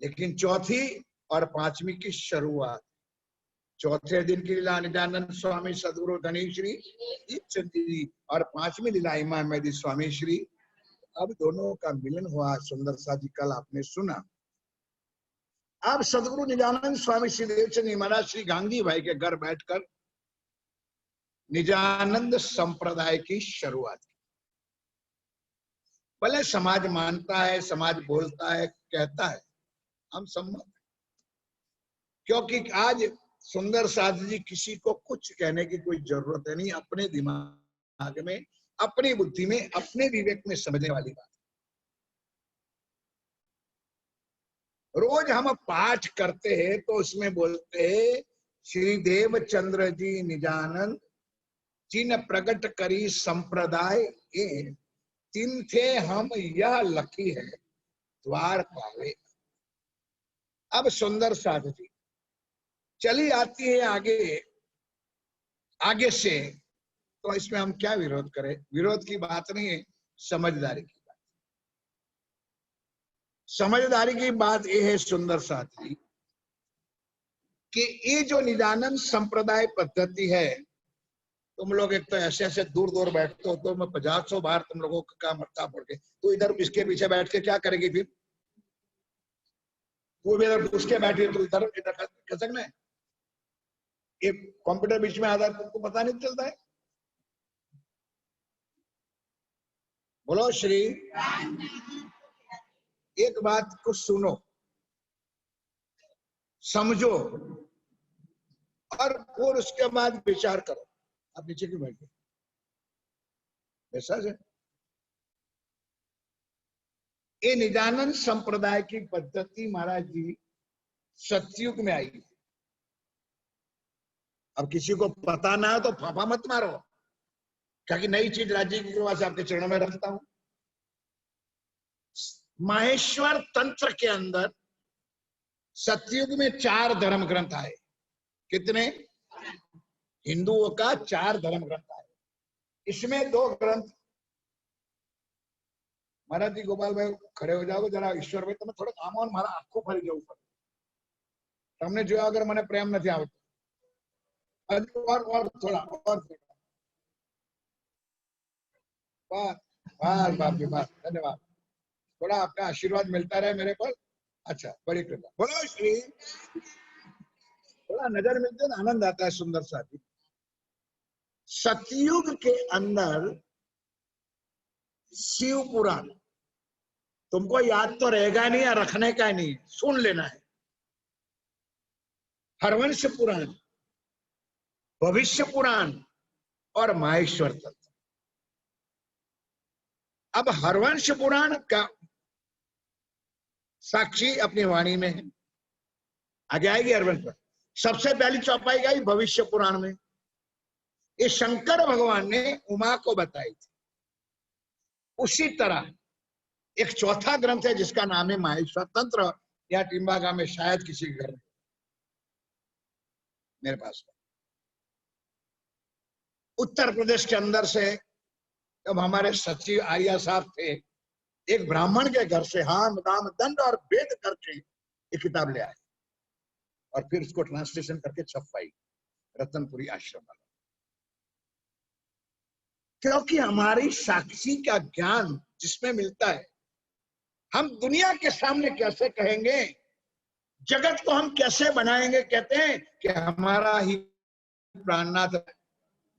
लेकिन चौथी और पांचवी की शुरुआत, चौथे दिन की लीला नित्यानंद स्वामी सदगुरु धनी श्री दीक्षित जी और पांचवी लीला इमाम मेहदी स्वामी श्री। अब दोनों का मिलन हुआ। सुंदर सा जी कल आपने सुना। अब सदगुरु निजानंद स्वामी श्री देवचंद महाराज श्री गांधी भाई के घर बैठकर निजानंद संप्रदाय की शुरुआत की। भले समाज मानता है, समाज बोलता है, कहता है, हम सम्मत, क्योंकि आज सुंदर साध जी किसी को कुछ कहने की कोई जरूरत है नहीं। अपने दिमाग में, अपनी बुद्धि में, अपने विवेक में समझने वाली बात। रोज हम पाठ करते हैं तो उसमें बोलते हैं श्री देवचंद्र जी निजानंद जिन प्रकट करी संप्रदाय ये, तीन थे हम यह लकी है द्वार पावे। अब सुंदर साध जी चली आती है आगे आगे से, तो इसमें हम क्या विरोध करें? विरोध की बात नहीं है, समझदारी की बात। समझदारी की बात यह है सुंदर साथ जी कि ये जो निजानंद संप्रदाय पद्धति है, तुम लोग एक तो ऐसे ऐसे दूर दूर बैठते हो, तो मैं 50 बार तुम लोगों का मत्था पड़ के, तो इधर इसके पीछे बैठ के क्या करेगी फिर? वो भी इधर उसके बैठी तो इधर इधर खसकना है। ये कंप्यूटर बीच में आता है तुमको पता नहीं चलता है। बोलो श्री। एक बात को सुनो, समझो और उसके बाद विचार करो। आप नीचे क्यों बैठे? ऐसा है ये निजानंद संप्रदाय की पद्धति महाराज जी सतयुग में आई। अब किसी को पता ना हो तो फाफा मत मारो, क्योंकि नई चीज राज्य की कृपा से आपके चरणों में रखता हूं। माहेश्वर तंत्र के अंदर सतयुग में 4 धर्म ग्रंथ आए। कितने? हिंदुओं का 4 धर्म ग्रंथ आए। इसमें 2 ग्रंथ, महाराज जी गोपाल भाई खड़े हो जाओगे जरा, ईश्वर भाई તમે થોડો આમ આમ મારા આખો ફરી જવું પડે તમને જો अगर મને પ્રેમ નથી આવતો और थोड़ा और बस बस बाप जी बस, धन्यवाद। थोड़ा आपका आशीर्वाद मिलता रहे मेरे पर। अच्छा, बड़ी कृपा। बोलो श्री। थोड़ा नजर मिलते है, आनंद आता है। सुंदर साथी, सतयुग के अंदर शिव पुराण तुमको याद तो रहेगा नहीं या रखने का नहीं, सुन लेना है। हरवंश पुराण, भविष्य पुराण और माहेश्वर तंत्र। अब हरवंश पुराण का साक्षी अपनी वाणी में है, आगे आएगी हरवंश पुराण। सबसे पहली चौपाई गई भविष्य पुराण में। ये शंकर भगवान ने उमा को बताई थी। उसी तरह एक चौथा ग्रंथ है जिसका नाम है माहेश्वर तंत्र, या टिम्बागा में शायद किसी के घर में, मेरे पास उत्तर प्रदेश के अंदर से जब हमारे सचिव आर्या साहब थे, एक ब्राह्मण के घर से हाम दाम दंड और वेद करके एक किताब ले आए और फिर उसको ट्रांसलेशन करके छपवाई रतनपुरी आश्रम वाला। क्योंकि हमारी साक्षी का ज्ञान जिसमें मिलता है, हम दुनिया के सामने कैसे कहेंगे, जगत को हम कैसे बनाएंगे। कहते हैं कि हमारा ही प्राणनाथ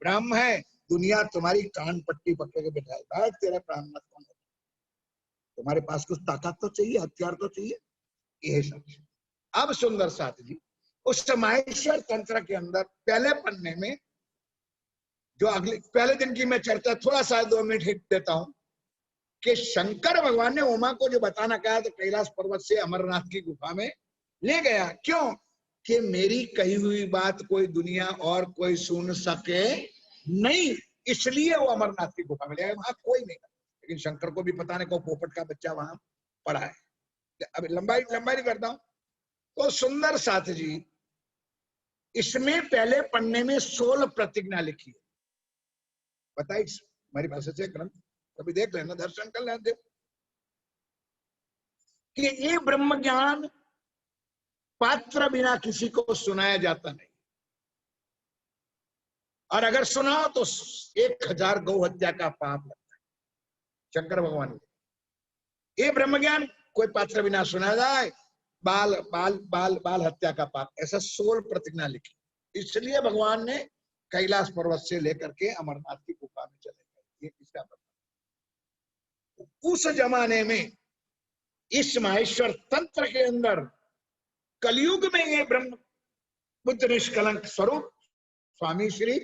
ब्रह्म है, दुनिया तुम्हारी कान पट्टी पकड़ के बैठा है, भाई तेरा प्राणनाथ कौन है? तुम्हारे पास कुछ ताकत तो चाहिए, हथियार तो चाहिए। यह सब। अब सुंदर साथ जी उस माहेश्वर तंत्र के अंदर पहले पन्ने में जो अगले पहले दिन की मैं चर्चा थोड़ा सा 2 मिनट हिट देता हूं कि शंकर भगवान ने उमा को जो बताना कहा तो कैलाश पर्वत से अमरनाथ की गुफा में ले गया। क्यों? कि मेरी कही हुई बात कोई दुनिया और कोई सुन सके नहीं, इसलिए वो अमरनाथ की गुफा में ले गया। वहां कोई नहीं था, लेकिन शंकर को भी पता नहीं को पोपट का बच्चा वहां पड़ा है। अब लंबाई नहीं करता हूं। तो सुंदर साथ जी इसमें पहले पन्ने में 16 प्रतिज्ञा लिखी है। बताइए, हमारी भाषा से ग्रंथ कभी देख लेना, दर्शन कर लेना कि ये ब्रह्म ज्ञान पात्र बिना किसी को सुनाया जाता नहीं, और अगर सुनाओ तो 1000 गौ हत्या का पाप लगता है। शंकर भगवान ने ये ब्रह्म ज्ञान कोई पात्र बिना सुना जाए, बाल बाल बाल बाल हत्या का पाप, ऐसा 16 प्रतिज्ञा लिखी। इसलिए भगवान ने कैलाश पर्वत से लेकर के अमरनाथ की गुफा में चले गए। ये किसका पता? उस जमाने में इस माहेश्वर तंत्र के अंदर कलयुग में ये ब्रह्म बुद्ध निष्कलंक स्वरूप स्वामी श्री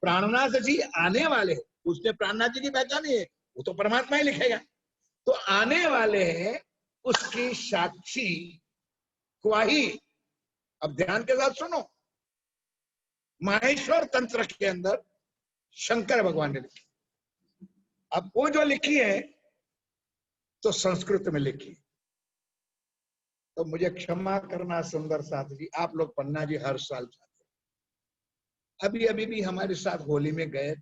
प्राणनाथ जी आने वाले हैं। उसने प्राणनाथ जी की पहचानी है, वो तो परमात्मा ही लिखेगा। तो आने वाले हैं, उसकी साक्षी गवाही। अब ध्यान के साथ सुनो, माहेश्वर तंत्र के अंदर शंकर भगवान ने लिखी। अब वो जो लिखी है तो संस्कृत में लिखी, तो मुझे क्षमा करना सुंदर साथ जी, आप लोग पन्ना जी हर साल जाते, अभी अभी भी हमारे साथ होली में गए थे,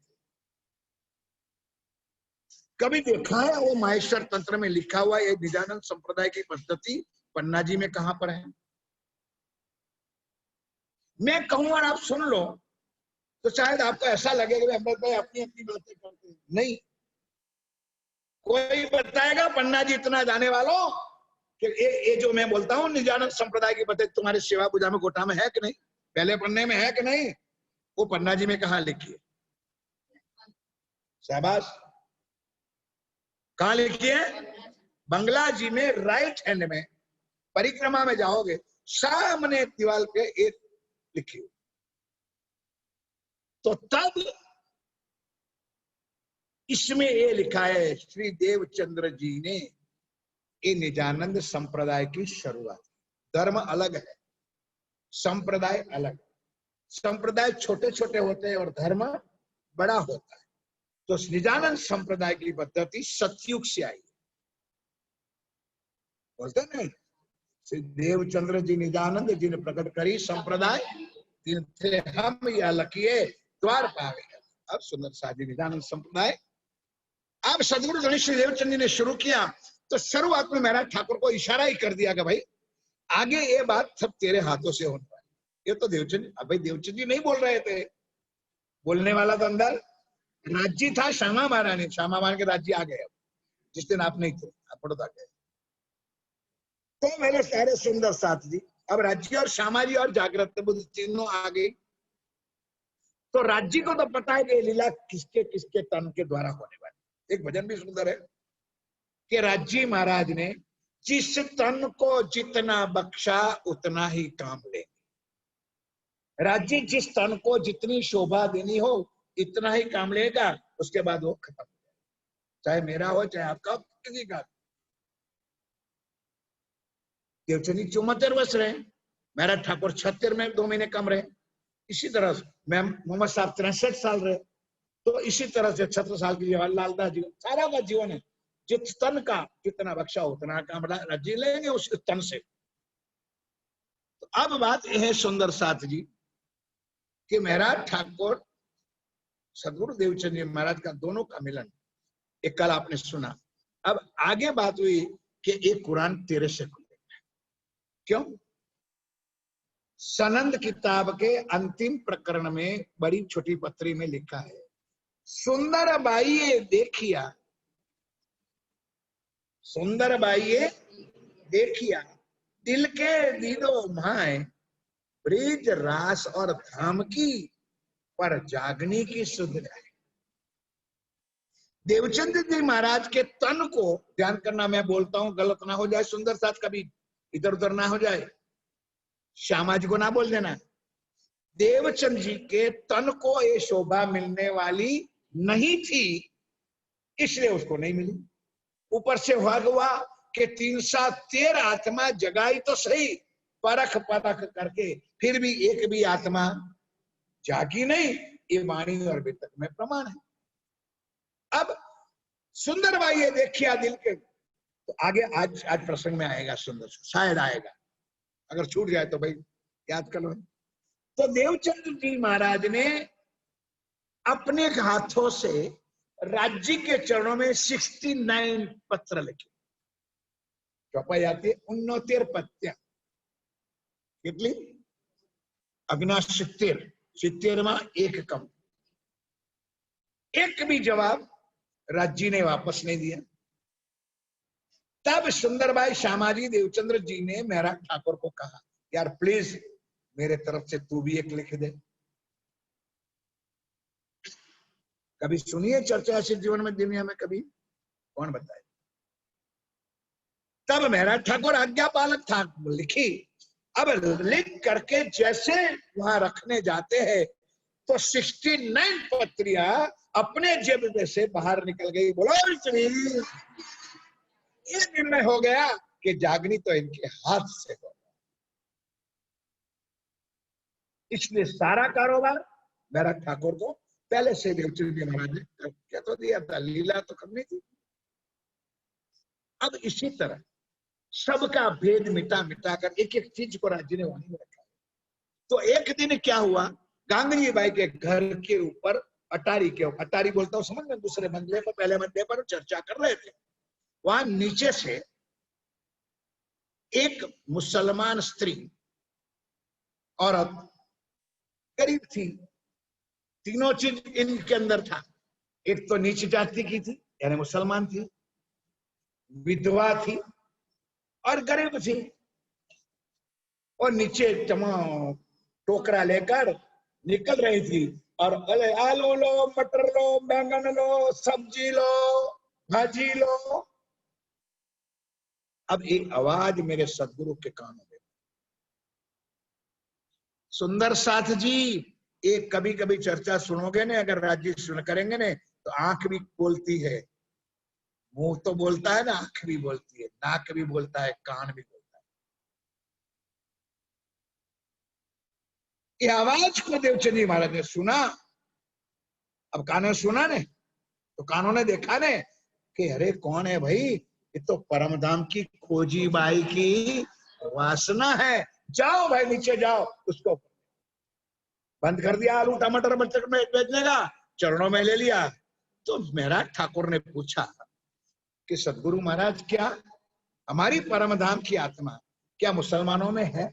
कभी देखा है वो माहेश्वर तंत्र में लिखा हुआ ये निजानंद संप्रदाय की पद्धति पन्ना जी में कहां पर है? मैं कहूं और आप सुन लो तो शायद आपको ऐसा लगेगा अमृत भाई अपनी अपनी बातें करते हैं। नहीं, कोई बताएगा पन्ना जी इतना जाने वालों कि ये जो मैं बोलता हूँ निजानंद संप्रदाय की पद्धति तुम्हारे सेवा पूजा में गोटा में है कि नहीं, पहले पन्ने में है कि नहीं, वो पन्ना जी में कहा लिखी है? शाबाश, कहा लिखी है? बंगला जी में राइट हैंड में, परिक्रमा में जाओगे सामने दीवार पे एक लिखी हुई। तो तब इसमें ये लिखा है श्री देवचंद्र जी ने ये निजानंद संप्रदाय की शुरुआत। धर्म अलग है, संप्रदाय अलग। संप्रदाय छोटे छोटे होते हैं और धर्म बड़ा होता है। तो निजानंद संप्रदाय की पद्धति सतयुग से आई, बोलते नहीं, श्री देवचंद्र जी निजानंद जी ने प्रकट करी संप्रदाय, थे हम या लकिए द्वार पावे। अब सुंदर साजी निजानंद संप्रदाय अब सदगुरु धनी श्री देवचंद जी ने शुरू किया, तो शुरुआत में महाराज ठाकुर को इशारा ही कर दिया कि भाई आगे ये बात सब तेरे हाथों से होने वाली। ये तो देवचंद, अब भाई देवचंद जी नहीं बोल रहे थे, बोलने वाला तो अंदर राज्य था श्यामा महारानी। श्यामा महारानी के राज्य आ गए जिस दिन आप नहीं थे, आप पढ़ो आ गए। तो मेरे सारे सुंदर साथ जी, अब राज्य और श्यामा जी और जागृत बुद्ध तीनों आ गई। तो राज्य को तो पता है कि लीला किसके किसके तन के द्वारा होने वाली। एक भजन भी सुंदर है कि राज्य महाराज ने जिस तन को जितना बख्शा उतना ही काम लेंगे। राज्य जिस तन को जितनी शोभा देनी हो इतना ही काम लेगा, उसके बाद वो खत्म हो जाएगा, चाहे मेरा हो चाहे आपका, किसी का। देवचंद जी 74 वर्ष रहे, महाराज ठाकुर 76 में 2 महीने कम रहे। इसी तरह से मैम मोहम्मद साहब 63 साल रहे। तो इसी तरह से 76 साल की जवाहरलाल दास जी, सारा का जीवन है जिस तन का जितना बख्शा उतना काम राज्य लेंगे उस तन से। तो अब बात यह है सुंदर साथ जी कि महाराज ठाकुर सदगुरु देवचंद जी महाराज का दोनों का मिलन एक कल आपने सुना। अब आगे बात हुई कि एक कुरान तेरे से खुलेगा, क्यों? सनंद किताब के अंतिम प्रकरण में बड़ी छोटी पत्री में लिखा है, सुंदर बाई देखिया, सुंदर बाई देखिया दिल के दीदो माए, ब्रिज रास और धाम की पर जागनी की सुध है। देवचंद जी महाराज के तन को ध्यान करना, मैं बोलता हूं गलत ना हो जाए सुंदर साथ, कभी इधर उधर ना हो जाए, श्यामा जी को ना बोल देना। देवचंद जी के तन को ये शोभा मिलने वाली नहीं थी, इसलिए उसको नहीं मिली। ऊपर से हुआ कि 313 आत्मा जगाई तो सही, परख परख करके फिर भी एक भी आत्मा जागी नहीं। ये वाणी और वितक में प्रमाण है। अब सुंदर भाई ये देखिए दिल के, तो आगे आज प्रसंग में आएगा सुंदर, शायद आएगा, अगर छूट जाए तो भाई याद कर लो। तो देवचंद जी महाराज ने अपने हाथों से राज्य के चरणों में 69 पत्र लिखे। चौपाई आती है 69 पत्तियां। कितनी? 69, 70 में एक कम। एक भी जवाब राज्य ने वापस नहीं दिया। तब सुंदरबाई श्यामाजी देवचंद्र जी ने महराज ठाकुर को कहा, यार प्लीज मेरे तरफ से तू भी एक लिख दे। कभी सुनिए चर्चा ऐसे जीवन में दुनिया में? कभी कौन बताए? तब महराज ठाकुर आज्ञा पालक था, लिखी। अब लिख करके जैसे वहां रखने जाते हैं तो 69 पत्रियां अपने जेब में से बाहर निकल गई। बोलो श्री। ये निर्णय हो गया कि जागनी तो इनके हाथ से हो। इसलिए सारा कारोबार महराज ठाकुर को पहले से देवचंद जी महाराज ने क्या तो दिया था, लीला तो करनी थी। अब इसी तरह सबका भेद मिटा मिटा कर एक एक चीज को राज्य ने वाणी में रखा। तो एक दिन क्या हुआ, गांगली बाई के घर के ऊपर अटारी के, अटारी बोलता हूँ समझ में, दूसरे मंजिले पर पहले मंजिले पर चर्चा कर रहे थे। वहां नीचे से एक मुसलमान स्त्री औरत गरीब थी। तीनों चीज इनके अंदर था। एक तो नीच जाति की थी यानी मुसलमान थी, विधवा थी और गरीब थी। और नीचे टोकरा लेकर निकल रही थी और अरे आलू लो, मटर लो, बैंगन लो, सब्जी लो, भाजी लो। अब एक आवाज मेरे सदगुरु के कानों में, सुंदर साथ जी, एक कभी कभी चर्चा सुनोगे ने, अगर राज्य सुन करेंगे ने तो आंख भी बोलती है, मुंह तो बोलता है ना, आंख भी बोलती है, नाक भी बोलता है, कान भी बोलता है। ये आवाज को देवचंद जी महाराज ने सुना। अब कानों ने सुना ने तो कानों ने देखा ने कि अरे कौन है भाई, ये तो परमधाम की खोजी बाई की वासना है। जाओ भाई नीचे जाओ, उसको बंद कर दिया आलू टमाटर बच्चन में बेचने का, चरणों में ले लिया। तो महराज ठाकुर ने पूछा कि सदगुरु महाराज, क्या हमारी परमधाम की आत्मा क्या मुसलमानों में है?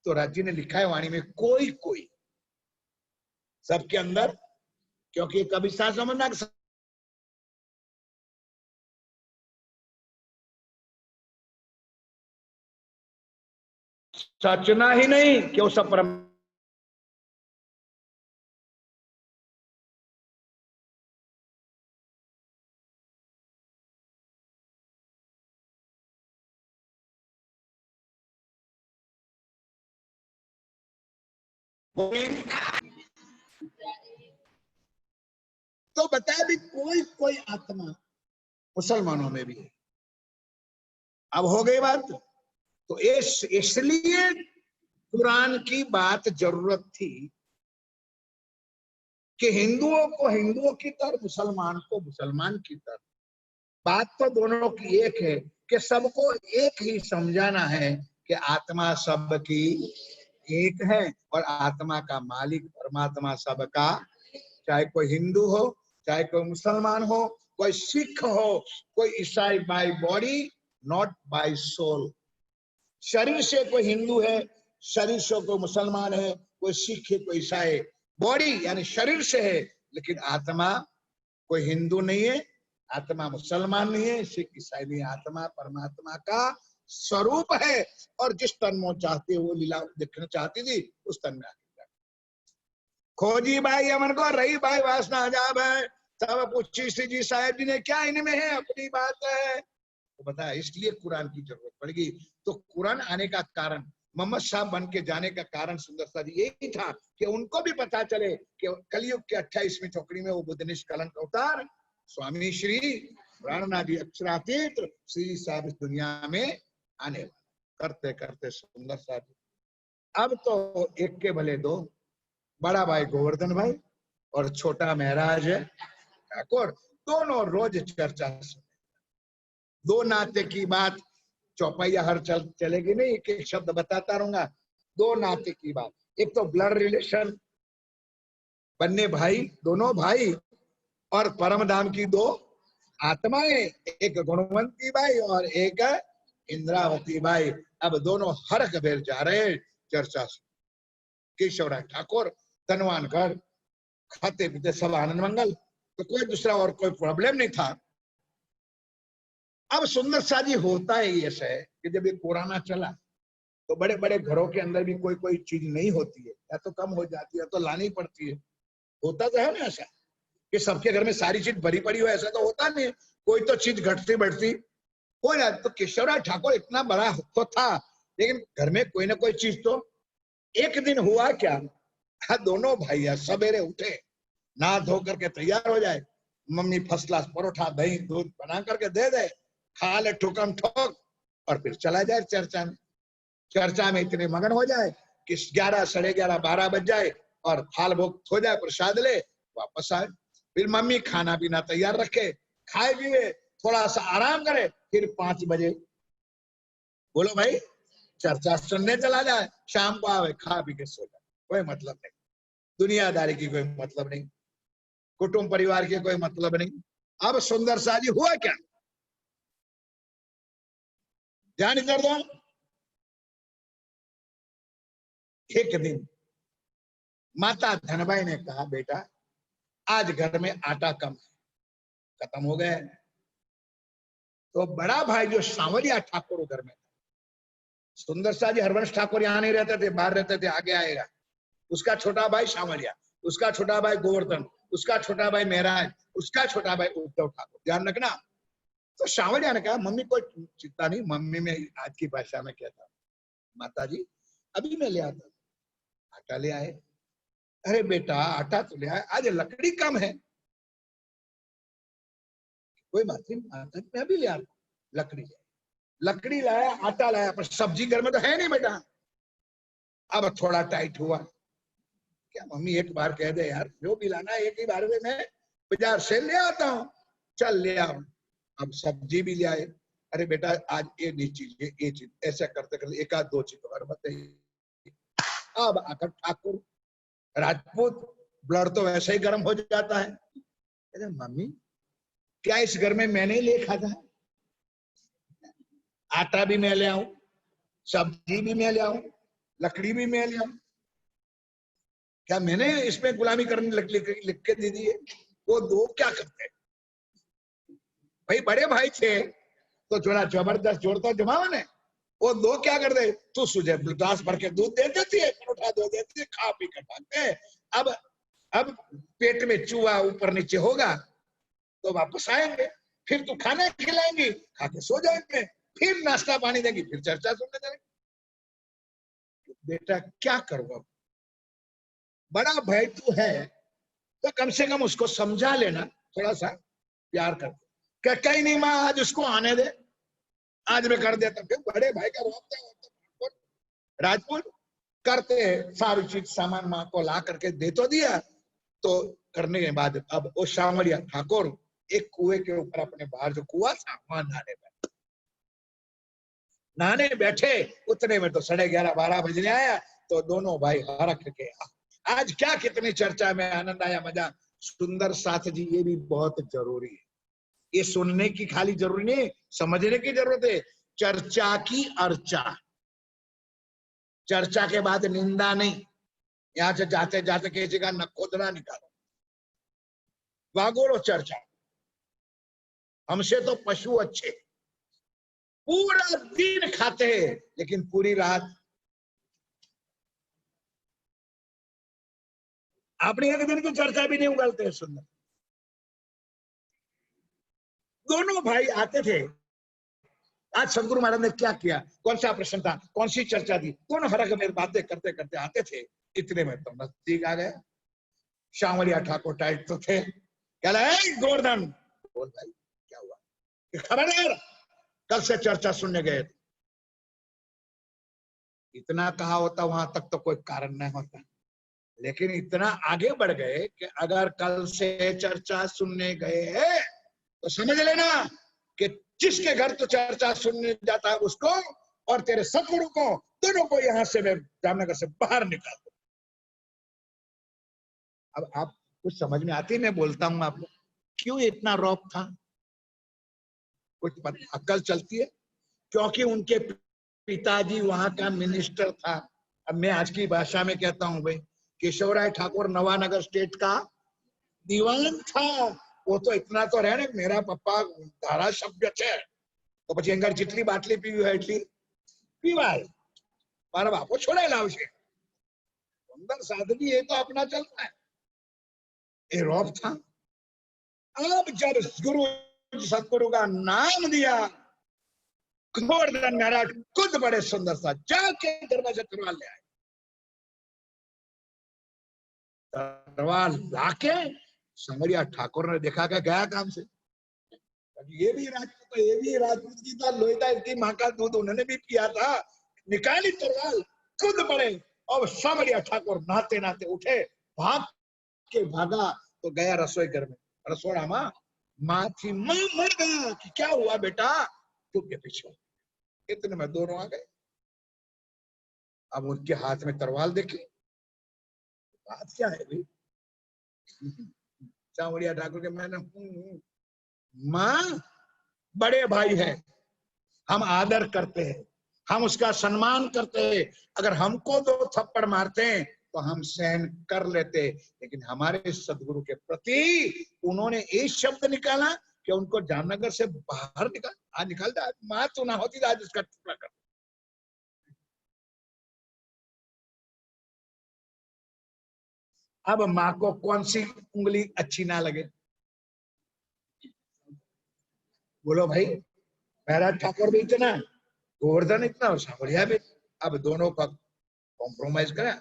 तो राज्य ने लिखा है वाणी में, कोई कोई, सबके अंदर, क्योंकि कभी सा समझना सचना ही नहीं कि वो सब परम तो बताया भी कोई कोई आत्मा मुसलमानों में भी है। अब हो गई बात। तो इसलिए कुरान की बात जरूरत थी कि हिंदुओं को हिंदुओं की तरह, मुसलमान को मुसलमान की तरह। बात तो दोनों की एक है कि सबको एक ही समझाना है कि आत्मा सबकी एक है और आत्मा का मालिक परमात्मा सबका, चाहे कोई हिंदू हो, चाहे कोई मुसलमान हो, कोई सिख हो, कोई ईसाई, by body not by soul. शरीर से कोई हिंदू है, शरीर से कोई मुसलमान है, कोई सिख है, कोई ईसाई। बॉडी यानी शरीर से है, लेकिन आत्मा कोई हिंदू नहीं है, आत्मा मुसलमान नहीं है, सिख ईसाई नहीं, आत्मा परमात्मा का स्वरूप है। और जिस तन में चाहती है वो लीला देखना चाहती थी, उस तन में आगे खोजी बाई अमन को रही बाई वासना अजाब है। तब पूछी श्री जी साहेब जी ने, क्या इनमें है? अपनी बात है। तो बताया इसलिए कुरान की जरूरत पड़ेगी। तो कुरान आने का कारण, मोहम्मद साहब बन के जाने का कारण सुंदर सा यही था कि उनको भी पता चले कि कलयुग के 28वीं चौकड़ी में वो बुद्ध निष्कलंक अवतार स्वामी श्री प्राणनाथ जी अक्षरातीत श्री साहब इस दुनिया में आने वाले। करते करते सुंदर साहब, अब तो एक के भले दो, बड़ा भाई गोवर्धन भाई और छोटा महाराज ठाकुर, दोनों रोज चर्चा सुने। दो नाते की बात चौपाइया हर चलेगी नहीं, एक एक शब्द बताता रहूंगा। दो नाते की बात, एक तो ब्लड रिलेशन, बन्ने भाई, दोनों भाई, और परमधाम की दो आत्माएं, एक गुणवंती बाई और एक इंद्रावती बाई अब दोनों हर कबीर जा रहे चर्चा से। केशवराय ठाकुर धनवानगढ़, खाते पीते सब आनंद मंगल, तो कोई दूसरा और कोई प्रॉब्लम नहीं था। अब सुंदर सा जी होता है ये है कि जब ये कोरोना चला तो बड़े बड़े घरों के अंदर भी कोई कोई चीज नहीं होती है, या तो कम हो जाती है तो लानी पड़ती है। होता तो है ना ऐसा कि सबके घर में सारी चीज भरी पड़ी हो, ऐसा तो होता नहीं, कोई तो चीज घटती बढ़ती हो ना। तो केशवराय ठाकुर इतना बड़ा तो था, लेकिन घर में कोई ना कोई चीज तो। एक दिन हुआ क्या, दोनों भाई सवेरे उठे, नहा धो करके तैयार हो जाए, मम्मी फर्स्ट क्लास परोठा दही दूध बना करके दे दे, खा ले ठुकम ठोक, और फिर चला जाए चर्चा में। चर्चा में इतने मगन हो जाए कि 11 साढ़े 11 12 बज जाए और थाल भोग हो जाए, प्रसाद ले वापस आए। फिर मम्मी खाना पीना तैयार रखे, खाए पिए, थोड़ा सा आराम करे, फिर 5 बजे बोलो भाई चर्चा सुनने चला जाए, शाम को आवे खा पी के सो जाए। कोई मतलब नहीं, दुनियादारी की कोई मतलब नहीं, कुटुंब परिवार के कोई मतलब नहीं। अब सुंदर सा जी हुआ क्या, ध्यान कर दो। एक दिन माता धनबाई ने कहा बेटा आज घर में आटा कम है, खत्म हो गया। तो बड़ा भाई जो सांवरिया ठाकुर घर में, सुंदर सा जी हरवंश ठाकुर यहाँ नहीं रहते थे, बाहर रहते थे, आगे आएगा। उसका छोटा भाई सांवरिया, उसका छोटा भाई गोवर्धन, उसका छोटा भाई मेहराज, उसका छोटा भाई उद्धव ठाकुर, ध्यान रखना। तो सांवरिया ने कहा मम्मी कोई चिंता नहीं, मम्मी में आज की भाषा में कहता माता जी अभी मैं ले आता, आटा ले आए। अरे बेटा आटा तो ले आए, आज लकड़ी कम है। कोई बात नहीं माता जी मैं अभी ले आता, लकड़ी ले, लकड़ी लाया, आटा लाया, पर सब्जी घर में तो है नहीं बेटा। अब थोड़ा टाइट हुआ, क्या मम्मी एक बार कह दे यार, जो भी लाना एक ही बार में मैं बाजार से ले आता हूँ, चल ले आओ। अब सब्जी भी ले आए। अरे बेटा आज ये नहीं चीज ये चीज, ऐसा करते करते एक आध दो चीज और बताइए। अब आकर ठाकुर राजपूत, ब्लड तो वैसे ही गर्म हो जाता है। अरे मम्मी क्या इस घर में मैंने ले खाता है, आटा भी मैं ले आऊं, सब्जी भी मैं ले आऊं, लकड़ी भी मैं ले आऊं, क्या मैंने इसमें गुलामी करने लिख के दे दी है। वो दो क्या करते, भाई बड़े भाई थे तो थोड़ा जबरदस्त जोड़ता जमावा ने, वो दो क्या कर दे, तू तुझे ग्लास भर के दूध दे देती है, परोठा दे देती है, खा पी कर भागते। अब पेट में चूहा ऊपर नीचे होगा तो वापस आएंगे, फिर तू खाना खिलाएंगी, खा के सो जाएंगे, फिर नाश्ता पानी देंगी, फिर चर्चा सुनने जाएंगे। बेटा क्या करूँ, बड़ा भाई तू है तो कम से कम उसको समझा लेना, थोड़ा सा प्यार कर। क्या कहीं नहीं माँ आज उसको आने दे, आज मैं कर देता। फिर बड़े भाई का रोकते राजपूत करते सारी चीज सामान माँ को ला करके दे तो दिया। तो करने के बाद अब वो सांवरिया ठाकुर एक कुएं के ऊपर अपने बाहर जो कुआं था वहां नहाने बैठे। उतने में तो 11:30 12 बजने आया। तो दोनों भाई हरख के आज क्या कितनी चर्चा में आनंद आया, मजा। सुंदर साथ जी ये भी बहुत जरूरी है, ये सुनने की खाली जरूरी नहीं, समझने की जरूरत है। चर्चा की अर्चा, चर्चा के बाद निंदा नहीं। यहां से जाते जाते किसी का नकोदरा निकालो, वागोड़ो चर्चा। हमसे तो पशु अच्छे, पूरा दिन खाते हैं लेकिन पूरी रात अपनी एक दिन की चर्चा भी नहीं उगलते हैं। सुंदर दोनों भाई आते थे। आज सदगुरु महाराज ने क्या किया, कौन सा प्रश्न था, कौन सी चर्चा थी, दोनों हरक में बातें करते करते आते थे। इतने में तो नजदीक आ गए। सांवरिया ठाकुर टाइट तो थे, कह रहे गोवर्धन बोल भाई क्या हुआ, खबरदार कल से चर्चा सुनने गए थे। इतना कहा होता वहां तक तो कोई कारण नहीं होता, लेकिन इतना आगे बढ़ गए कि अगर कल से चर्चा सुनने गए हैं तो समझ लेना कि जिसके घर तो चर्चा सुनने जाता है उसको और तेरे सतगुरु को, दोनों को यहां से मैं जामनगर से बाहर निकाल दूं। अब आप कुछ समझ में आती, मैं बोलता हूं आप क्यों इतना रौब था, कुछ अक्ल चलती है। क्योंकि उनके पिताजी वहां का मिनिस्टर था। अब मैं आज की भाषा में कहता हूं भाई, केशवराय ठाकुर नवानगर स्टेट का दीवान था। वो तो इतना तो रहे ना, मेरा पप्पा धारासभ्य है तो પછી અંગર જેટલી બાટલી પીવી હોય એટલી પીવાય, મારા બાપો છોડાઈ લાવશે। અંદર સાદगी ये तो अपना चलता है, ये रौब था। अब जब गुरु सतगुरु का नाम दिया, गोवर्धन महाराज खुद बड़े सुंदर सा जाके दरवाजा तरवाल ले आए। तरवाल लाके संगरिया ठाकुर ने देखा कि गया काम से, ये भी राजपूत, ये भी राजपूत की था, लोहिता की माँ का दूध उन्होंने भी पिया था। निकाली तरवाल, खुद बड़े, और सांवरिया ठाकुर नहाते नहाते उठे, भाग के भागा तो गया रसोई घर में। रसोड़ा माँ थी, माँ मर गया कि क्या हुआ बेटा, चुप के पीछे। इतने में दोनों आ गए। अब उनके हाथ में तरवाल देखी, बात क्या है भाई? सांवरिया ठाकुर के मैंने माँ बड़े भाई है, हम आदर करते हैं, हम उसका सम्मान करते हैं। अगर हमको दो थप्पड़ मारते हैं तो हम सहन कर लेते, लेकिन हमारे सदगुरु के प्रति उन्होंने एक शब्द निकाला कि उनको जामनगर से बाहर निकाल दे। माँ तो ना होती आज इसका टुकड़ा कर। अब माँ को कौन सी उंगली अच्छी ना लगे? बोलो भाई, महाराज ठाकुर भी इतना, गोवर्धन इतना, और सांवरिया भी। अब दोनों का कॉम्प्रोमाइज करा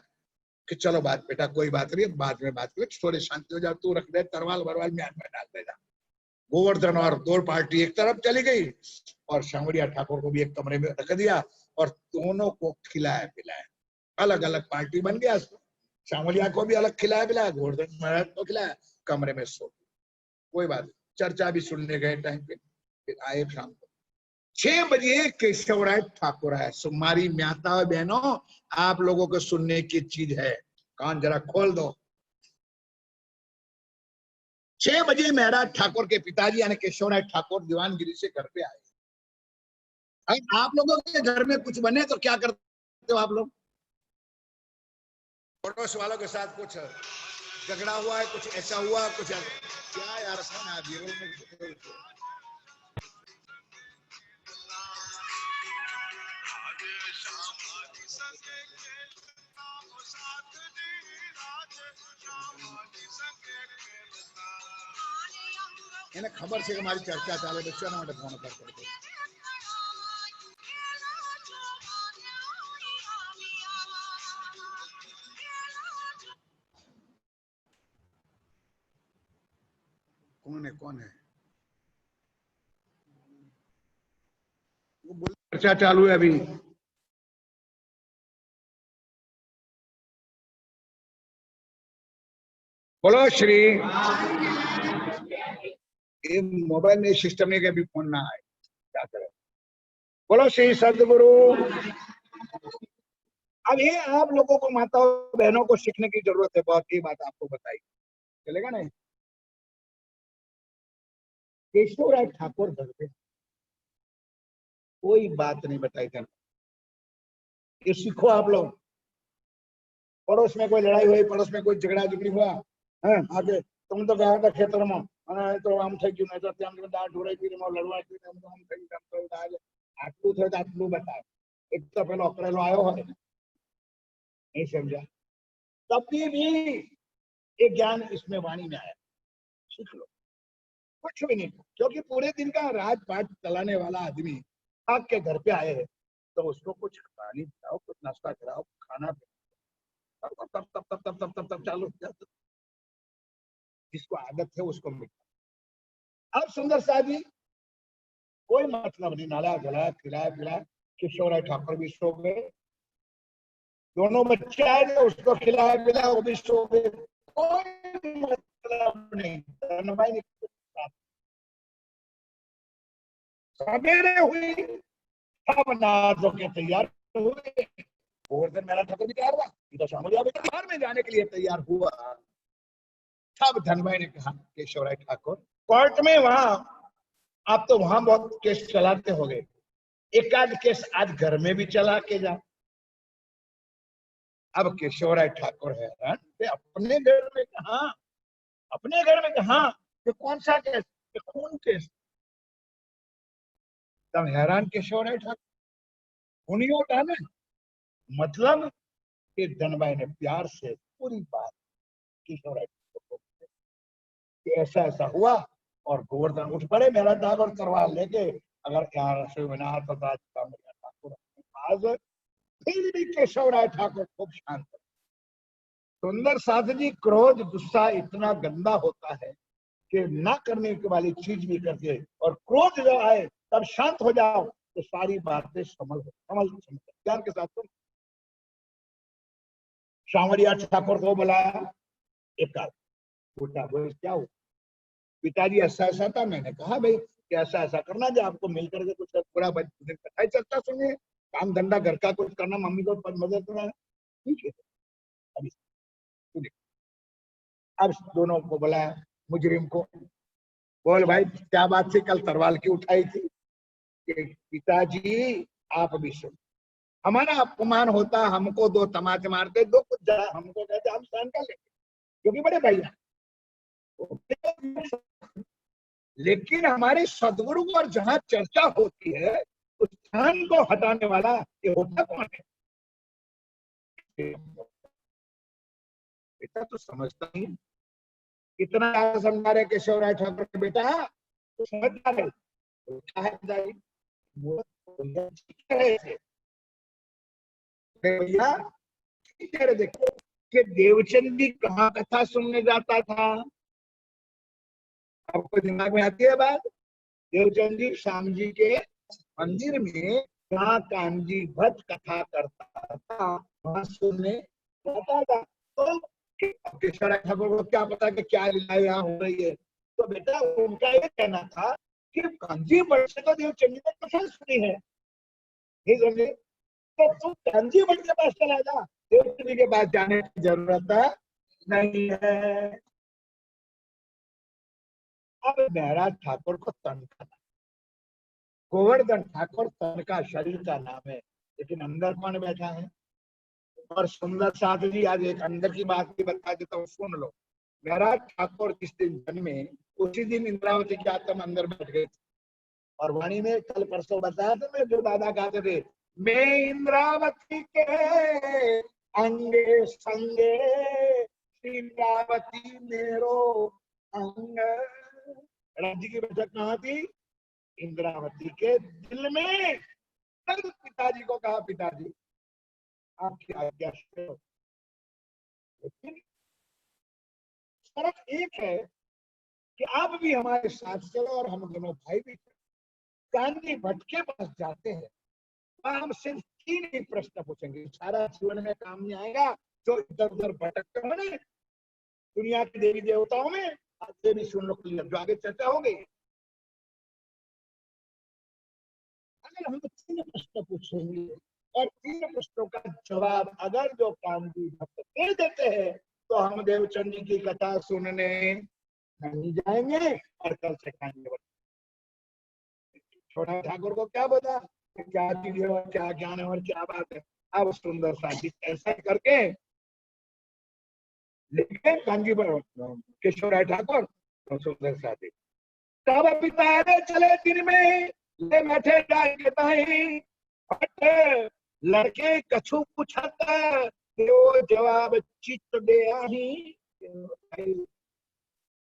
कि चलो बात बेटा कोई बात नहीं, बाद में बात करें, थोड़ी शांति हो जाओ, तू रख दे तरवाल बरवाल म्यान में डाल देगा। गोवर्धन और दो पार्टी एक तरफ चली गई और सांवरिया ठाकुर को भी एक कमरे में रख दिया और दोनों को खिलाया पिलाया। अलग अलग पार्टी बन गया। सांवरिया को भी अलग खिलाया पिलाया, गोवर्धन महाराज को खिलाया, कमरे में सो। कोई बात, चर्चा भी सुनने गए टाइम पे। फिर आए शाम को 6 बजे केशवराय ठाकुर है। सुमारी माता और बहनों, आप लोगों को सुनने की चीज है, कान जरा खोल दो। 6 बजे महाराज ठाकुर के पिताजी यानी केशवराय ठाकुर दीवानगिरी से घर पे आए। आप लोगों के घर में कुछ बने तो क्या करते हो आप लोग? पड़ोस वालों के साथ कुछ झगड़ा हुआ है, कुछ ऐसा हुआ, कुछ क्या यार में એને ખબર છે કે મારી ચર્ચા ચાલે તો શેના માટે ફોન કરતો? कौन है वो बोल, चर्चा चालू है अभी। बोलो श्री, ये मोबाइल में सिस्टम नहीं कभी फोन ना आए, क्या करें। बोलो श्री सदगुरु। अब ये आप लोगों को माताओं बहनों को सीखने की जरूरत है बहुत। ये बात आपको बताई चलेगा नहीं? केशवराय ठाकुर घर पे कोई बात नहीं बताई जाना, ये सीखो आप लोग। पड़ोस में कोई लड़ाई हुई, पड़ोस में कोई झगड़ा झगड़ी हुआ है, आगे तुम तो गया था खेतर में तो आम થઈ ગયું, નહીં તો તેમ દાળ ઢોરાઈ ગઈ, લડવા ગઈ, આમ થઈ ગયું, આટલું થયું તો આટલું બતાવે। એક તો પેલો અકળેલો આવ્યો હોય, नहीं समझा, तभी भी ये ज्ञान इसमें वाणी में आया, सीख लो। कुछ भी नहीं, क्योंकि पूरे दिन का राजपाट चलाने वाला आदमी आपके घर पे आए हैं तो उसको कुछ पानी पिलाओ, कुछ नाश्ता कराओ, खाना तब तब तब तब तब तब तब तब चालू हो जाता। जिसको आदत है उसको मिलता। अब सुंदर साहब जी कोई मतलब नहीं, नाला गलाया, खिलाया पिलाया, केशवराय ठाकुर भी सो गए, दोनों बच्चे आए थे उसको खिलाया पिलाया, वो भी सो गए, कोई मतलब नहीं। सवेरे हुई तब नहा धो के तैयार हुए। गोवर्धन मेरा ठाकुर भी तैयार हुआ, तो सांवरिया भी बाहर में जाने के लिए तैयार हुआ। तब धनभाई ने कहा केशवराय ठाकुर कोर्ट में, वहां आप तो वहां बहुत केस चलाते हो गए, एक आध केस आज घर में भी चला के जा। अब केशवराय ठाकुर हैरान, अपने घर में कहा, अपने घर में कहा, ये कौन सा केस, ये खून केस। तब हैरान केशवराय ठाकुर, खूनी होता ना, मतलब कि धनबाई ने प्यार से पूरी बात केशवराय ठाकुर को कि ऐसा ऐसा हुआ, और गोवर्धन उठ पड़े मेरा दाग और तलवार लेके, अगर यहाँ रसोई बना तो ठाकुर आज। फिर भी केशवराय ठाकुर खूब शांत। सुंदर साथ जी, क्रोध गुस्सा इतना गंदा होता है कि ना करने के वाली चीज भी करके, और क्रोध जब आए तब शांत हो जाओ तो सारी बातें समझ ज्ञान के साथ। तो सांवरिया ठाकुर को बुलाया, एक पूछा बोले क्या हुआ, पिताजी ऐसा ऐसा था, मैंने कहा भाई कि ऐसा ऐसा करना, जो आपको मिल करके कुछ पूरा कथा चलता सुनिए, काम धंधा घर का कुछ करना, मम्मी को मदद करना, ठीक है। अभी अब दोनों को बुलाया, मुजरिम को, बोल भाई क्या बात थी, कल तरवाल की उठाई थी कि पिताजी आप भी सुन, हमारा अपमान होता, हमको दो तमाचे मारते, दो कुछ हमको कहते, हम सहन कर लेते क्योंकि बड़े भैया, लेकिन हमारे सदगुरु पर जहां चर्चा होती है उस स्थान को हटाने वाला ये होता कौन है। बेटा तो समझता नहीं, इतना समझा रहे केशवराय ठाकुर के बेटा तो समझता नहीं, क्या है वो भैया, देखो कि देवचंद भी कहाँ कथा सुनने जाता था, आपको दिमाग में आती है बात। देवचंद जी श्याम जी के मंदिर में जहाँ कानजी भट्ट कथा करता था वहां सुनने जाता था। तो केशवराय ठाकुर को क्या पता कि क्या लीला यहाँ हो रही है, तो बेटा उनका ये कहना था कि कानजी भट्ट से तो देवचंद जी ने कथा सुनी है, नहीं समझे, तो तू कानजी भट्ट के पास चला जा, देवचंद जी के पास जाने की जरूरत नहीं है। अब महाराज ठाकुर को तनखा, गोवर्धन ठाकुर तन का शरीर का नाम है, लेकिन अंदर कौन बैठा है। और सुंदर साथ जी आज एक अंदर की बात भी बता देता हूँ, सुन लो। महाराज ठाकुर जिस दिन जन्मे उसी दिन इंद्रावती की आत्मा अंदर बैठ गई। और वाणी में कल परसों बताया था मैं, जो दादा कहते थे, मैं इंद्रावती के अंगे संगे, इंद्रावती मेरो अंग। राज्य की बैठक कहाँ थी, इंद्रावती के दिल में। तब पिताजी को कहा, पिताजी आपकी आज्ञा से। लेकिन फर्क एक है कि आप भी हमारे साथ चलो और हम दोनों भाई भी कानजी भट्ट के पास जाते हैं, हम सिर्फ 3 ही प्रश्न पूछेंगे, सारा जीवन में काम नहीं आएगा, जो इधर उधर भटकते हो ना दुनिया के देवी देवताओं में, आपसे भी सुन लो क्लियर, जो आगे चर्चा हो गई। अगर हम 3 प्रश्न पूछेंगे और 3 प्रश्नों का जवाब अगर जो कानजी भट्ट दे देते हैं तो हम देवचंद जी की कथा सुनने नहीं जाएंगे, और कल से खाएंगे। छोटा ठाकुर को क्या पता क्या चीज है और क्या ज्ञान है और क्या बात है। अब सुंदर साथी ऐसा करके लिखे कांजी पर केशवराय ठाकुर और सुंदर साथी, तब पिता चले दिन में ले बैठे जाएंगे ताई, लड़के कछु पूछता वो जवाब चित्त दे आही।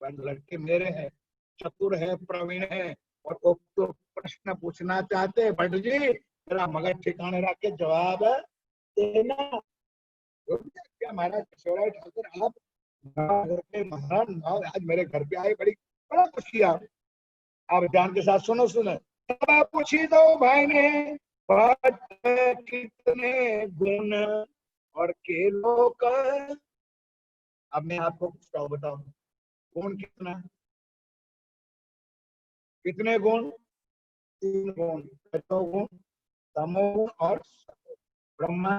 लड़के मेरे हैं, चतुर है, प्रवीण है, और वो तो प्रश्न पूछना चाहते हैं, भट्ट जी मेरा मगज ठिकाने रख के जवाब देना। क्या महाराज केशवराय ठाकुर आप महाराज आज मेरे घर पे आए, बड़ा खुशी आप ध्यान के साथ सुनो सुनो। तब आप पूछी दो भाई ने भट्ट कितने गुण और के लोग। अब मैं आपको कुछ बताऊं, गुण कितना, कितने गुण, 3 गुण, रजोगुण तमोगुण और ब्रह्मा।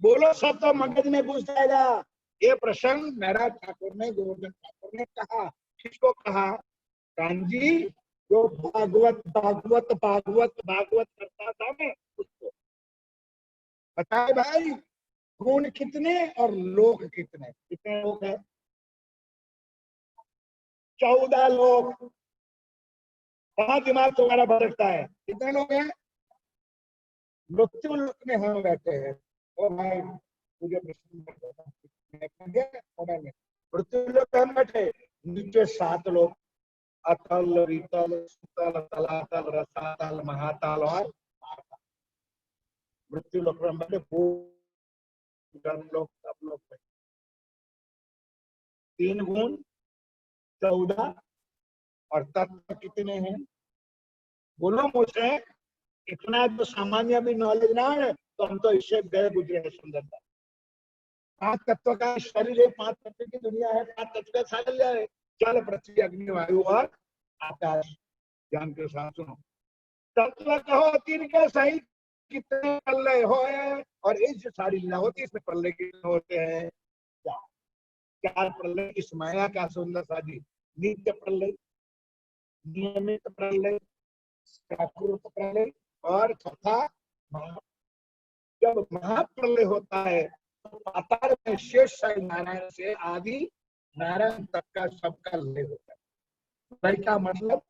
बोलो सब तो मगज में घुस जाएगा। ये प्रसंग महाराज ठाकुर ने, गोवर्धन ठाकुर ने कहा, किसको कहा, कानजी जो भागवत भागवत भागवत भागवत करता था ना, उसको बताए भाई गुण कितने और लोक कितने। कितने लोग हैं? 14 लोग। कहाँ दिमाग तुम्हारा भटकता है? कितने लोग हैं? मृत्यु लोक में हम बैठे हैं। ओ भाई मुझे मृत्यु लोक में हम बैठे, नीचे 7 लोग, अतल वितल सुतल तलातल रसातल महातल और पाताल। मृत्यु लोक में हम बैठे, लोग सब लोग बैठे। 3 गुण 14 और तत्व कितने हैं? बोलो मुझे, इतना तो सामान्य भी नॉलेज ना है तो हम तो इससे गए गुजरे हैं। सुंदरता 5 तत्व का शरीर है, 5 तत्व की दुनिया है, 5 तत्व का सागर है, जल पृथ्वी अग्नि वायु और आकाश। ध्यान के साथ सुनो, तत्व कहो 3 के सही कितने प्रलय हो, और ये जो सारी लीला होती है इसमें प्रलय कितने होते हैं? 4 प्रलय इस माया का। सुंदर सा जी, नित्य प्रलय, नियमित प्रलय, प्राकृत प्रलय और तथा महा। जब महाप्रलय होता है तो पाताल में शेष नारायण से आदि नारायण तक का सबका लय होता है। लय का मतलब,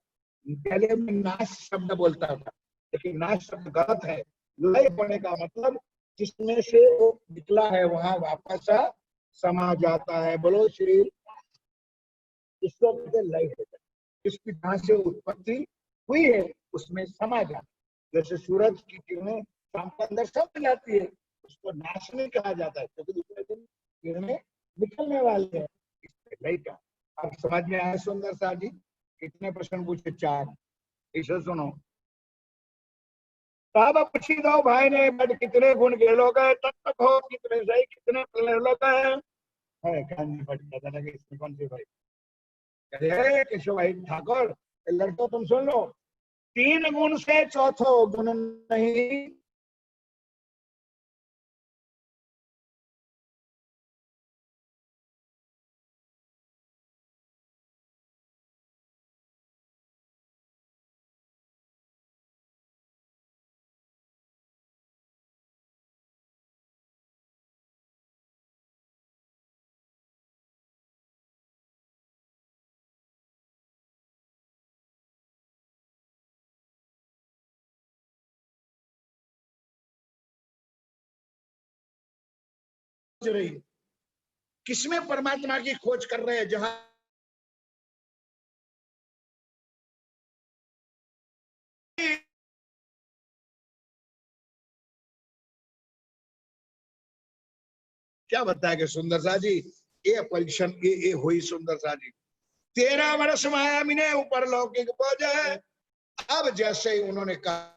पहले में नाश शब्द बोलता था, लेकिन नाश शब्द गलत है। लय होने का मतलब जिसमें से वो निकला है वहां वापस समा जाता है। बोलो श्री, इसको कहते लय होता है। जिसकी जहां से उत्पत्ति हुई है उसमें समा जाता है। जैसे सूरज की किरणें शाम के अंदर सब जाती है, उसको नाश नहीं कहा जाता है, क्योंकि दूसरे दिन किरणें निकलने वाली है। लय का अब समझ में आया? सुंदर सा जी, कितने प्रश्न पूछे? 4। इसे सुनो, तब पूछी दो भाई ने, बट कितने गुण के लोग है, तब तक हो कितने सही कितने लोग है। कान में फट जाता लगे, इसमें कौन सी भाई? अरे केशव भाई ठाकुर, लड़को तुम सुन लो, 3 गुण से चौथो गुण नहीं। रही किसमें परमात्मा की खोज कर रहे हैं? जहां क्या बताया कि सुंदर सा जी, ये परीक्षण ये हुई सुंदर सा जी। 13 वर्ष माया मिने ऊपर लौकिक बोझ है। अब जैसे ही उन्होंने कहा